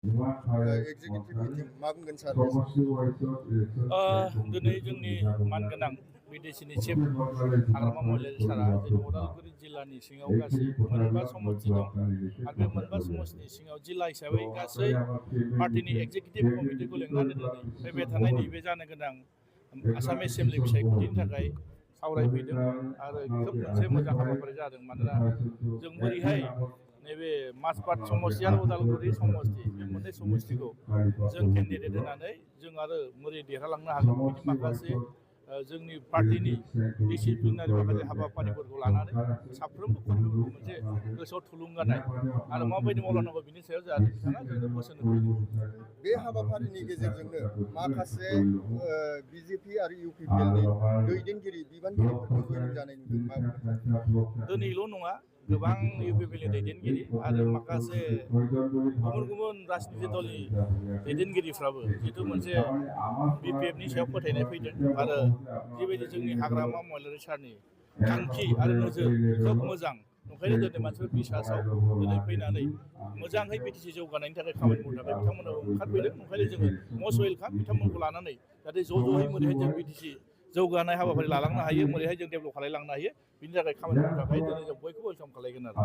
Executive meeting मा बुंगोन सार? दिनै जोंनि मानगोनां बिटिसिनि चिफ हाग्रामा महिलारि सारा जोंनि उदालगुरि जिल्लानि सिङाव गासै मोनबा समस्ति दं आरो बे मोनबा समस्तिनि सिङाव जिल्ला हिसाबै गासै पार्टिनि एग्जिकिउटिभ कमिटिखौ लिंनानै दिनै फैबाय थानाय नैबे जानो गोनां आसाम एसेम्बलि बिसायख'थिनि थाखाय सावरायफैदों आरो खोब मोनसे मोजां हाबाफारि जादों। मानोना जों बोरैहाय नैबे माजबाद समस्ति आरो उदालगुरि समस्ति बे मोननै समस्तिखौ जों केन्डिडेट होनानै जों आरो बोरै देरहालांनो हागोन बिनि माखासे जोंनि पार्टिनि डिसिप्लिनारि माखासे हाबाफारिफोरखौ लानानै साफ्रोमबो कर्मीफोरखौ मोनसे गोसोआव थुलुंगानाय आरो माबायदि मावलांनांगौ बिनि सायाव जाहाथे बिथाङा जोंनो बोसोन होफैदों। बे हाबाफारिनि गेजेरजोंनो माखासे बिजेपि आरो इउपिपिएलनि दैदेनगिरि बिबानगिरिफोरखौ जयनिं जानाय नुदों। मा बुंगोन? दिनैल' नङा, गोबां इउपिपिएलनि दैदेनगिरि आरो माखासे गुबुन गुबुन राजनिति दलनि दैदेनगिरिफ्राबो जिथु मोनसे बिपिएफनि सायाव फोथायनाय फैदों आरो जिबायदि जोंनि हाग्रामा महिलारि सारनि थांखि आरो नोजोर खोब मोजां, ओंखायनो दिनै मानसिफोर बिसासाव दिनै फैनानै मोजाङै बिटिसि जौगानायनि थाखाय खामानि मावनो थाखाय बिथांमोनाव ओंखारफैदों। ओंखायनो जोङो मस्ट वेलकाम बिथांमोनखौ लानानै जाहाथे ज' ज'यै मोरैहाय जों बिटिसि जौगानाय हाबाफारि लालांनो हायो, मोरैहाय जों डेभेलप खालायलांनो हायो, बिनि थाखाय खामानि मावनो थाखाय दिनै जों बयखौबो वेलकाम खालायगोन आरो।